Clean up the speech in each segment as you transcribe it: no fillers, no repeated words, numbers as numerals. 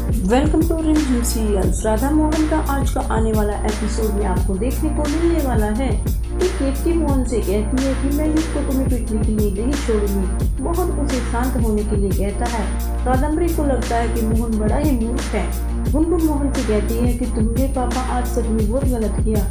Welcome to रिमझिम serials. Radha Mohan का आज का आने वाला एपिसोड में आपको देखने को मिलने वाला है कि केतकी मोहन से कहती है कि मैं इसको तुम्हें पीटने के लिए नहीं छोड़ूंगी। मोहन उसे शांत होने के लिए कहता है। कादम्बरी को लगता है कि मोहन बड़ा ही मूर्ख है। गुनगुन मोहन से कहती है कि तुमने पापा आज सच में बहुत गलत किया,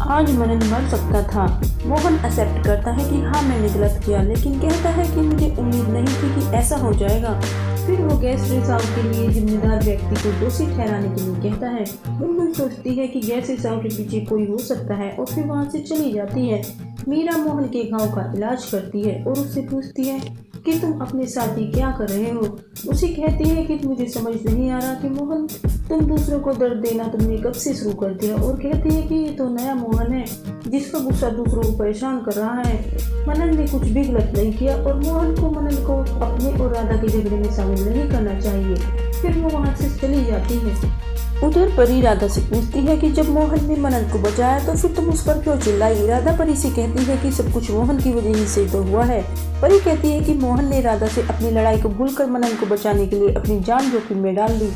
आज मनन मर सकता था। मोहन एक्सेप्ट करता है कि हाँ मैंने गलत किया, लेकिन कहता है कि मुझे उम्मीद नहीं थी कि ऐसा हो जाएगा। फिर वो गैस रिसाव के लिए जिम्मेदार व्यक्ति को दोषी ठहराने के लिए कहता है। गुनगुन सोचती है कि गैस रिसाव के पीछे कोई हो सकता है और फिर वहाँ से चली जाती है। मीरा मोहन के घाव का इलाज करती है और उससे पूछती है कि तुम अपने साथ ही क्या कर रहे हो। उसे कहती है कि मुझे समझ नहीं आ रहा कि मोहन तुम दूसरों को दर्द देना तुमने कब से शुरू कर दिया। और कहती है कि ये तो नया मोहन है जिसका गुस्सा दूसरों को परेशान कर रहा है। मनन ने कुछ भी गलत नहीं किया और मोहन को मनन को अपने और राधा के झगड़े में शामिल नहीं करना चाहिए। फिर वो वहाँ से चली जाती है। उधर परी राधा से पूछती है कि जब मोहन ने मनन को बचाया तो फिर तुम उस पर क्यों चिल्लाई। राधा परी से कहती है कि सब कुछ मोहन की वजह ही से तो हुआ है। परी कहती है कि मोहन ने राधा से अपनी लड़ाई को भूलकर मनन को बचाने के लिए अपनी जान जोखिम में डाल दी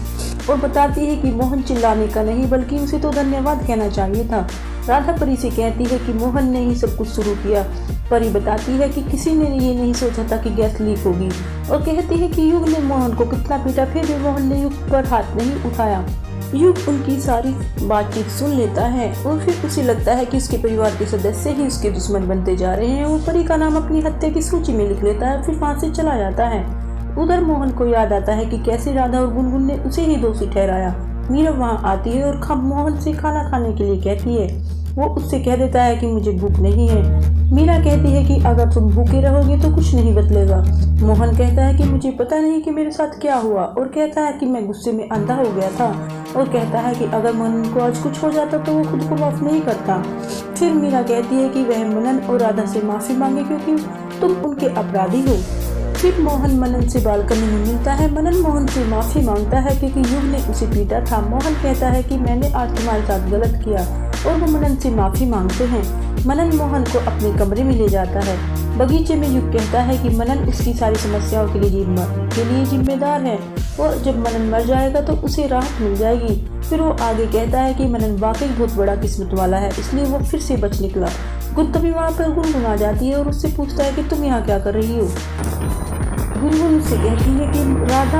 और बताती है कि मोहन चिल्लाने का नहीं बल्कि उसे तो धन्यवाद कहना चाहिए था। राधा परी से कहती है कि मोहन ने ही सब कुछ शुरू किया। परी बताती है कि किसी ने ये नहीं सोचा था कि गैस लीक होगी और कहती है कि युग ने मोहन को कितना पीटा फिर भी मोहन ने युग पर हाथ नहीं उठाया। युग उनकी सारी बातचीत सुन लेता है और फिर उसे लगता है कि उसके परिवार के सदस्य ही उसके दुश्मन बनते जा रहे हैं। वो परी का नाम अपनी हत्या की सूची में लिख लेता है, फिर वहाँ से चला जाता है। उधर मोहन को याद आता है कि कैसे राधा और गुनगुन ने उसे ही दोषी ठहराया। मीरा वहाँ आती है और मोहन से खाना खाने के लिए कहती है। वो उससे कह देता है कि मुझे भूख नहीं है। मीरा कहती है कि अगर तुम भूखे रहोगे तो कुछ नहीं बदलेगा। मोहन कहता है कि मुझे पता नहीं कि मेरे साथ क्या हुआ और कहता है कि मैं गुस्से में अंधा हो गया था और कहता है कि अगर मनन को आज कुछ हो जाता तो वो खुद को माफ नहीं करता। फिर मीरा कहती है कि वह मनन और राधा से माफी मांगे क्योंकि तुम उनके अपराधी हो। फिर मोहन मनन से बालकनी में मिलता है। मनन मोहन से माफी मांगता है क्योंकि युग ने उसे पीटा था। मोहन कहता है कि मैंने आज तुम्हारे साथ गलत किया और वो मनन से माफी मांगते हैं। मनन मोहन को अपने कमरे में ले जाता है। बगीचे में युग कहता है कि मनन उसकी सारी समस्याओं के लिए जिम्मेदार है और जब मनन मर जाएगा तो उसे राहत मिल जाएगी। फिर वो आगे कहता है कि मनन वाकई बहुत बड़ा किस्मत वाला है, इसलिए वो फिर से बच निकला। तभी वहाँ पर गुनगुन आ जाती है और उससे पूछता है कि तुम यहाँ क्या कर रही हो। गुनगुन उससे कहती है कि राधा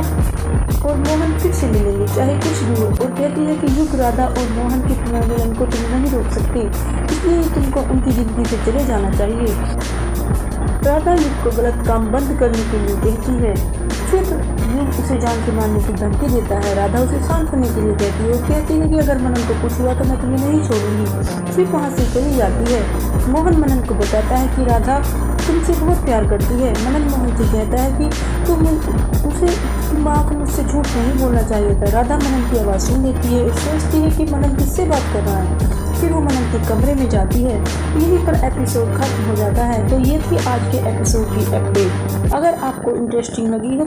और मोहन फिर से मिलेंगे चाहे कुछ भी हो और कहती है कि युग राधा और मोहन के पुनर्मिलन को तुम नहीं रोक सकते, इसलिए तुमको उनकी जिंदगी से चले जाना चाहिए। राधा युग को गलत काम बंद करने के लिए कहती है। फिर युग उसे जान से मारने की धमकी देता है। राधा उसे शांत होने के लिए कहती है और कहती है कि अगर मनन को कुछ हुआ तो मैं तुम्हें नहीं छोड़ूंगी। फिर वहाँ से चली जाती है। मोहन मनन को बताता है कि राधा तुमसे बहुत प्यार करती है। मनन मोहन से कहता है कि तुम्हें मुझसे झूठ नहीं बोलना चाहिए था। राधा मनन की आवाज़ सुन लेती है और सोचती है कि मनन किससे बात कर रहा है। फिर वो मनन के कमरे में जाती है। यहीं पर एपिसोड खत्म हो जाता है। तो ये थी आज के एपिसोड की अपडेट। अगर आपको इंटरेस्टिंग लगी हो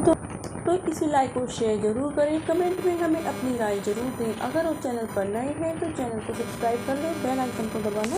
तो इसे लाइक और शेयर जरूर करें। कमेंट में हमें अपनी राय जरूर दें। अगर आप चैनल पर नए हैं तो चैनल को सब्सक्राइब कर लें, बेल आइकन को दबाना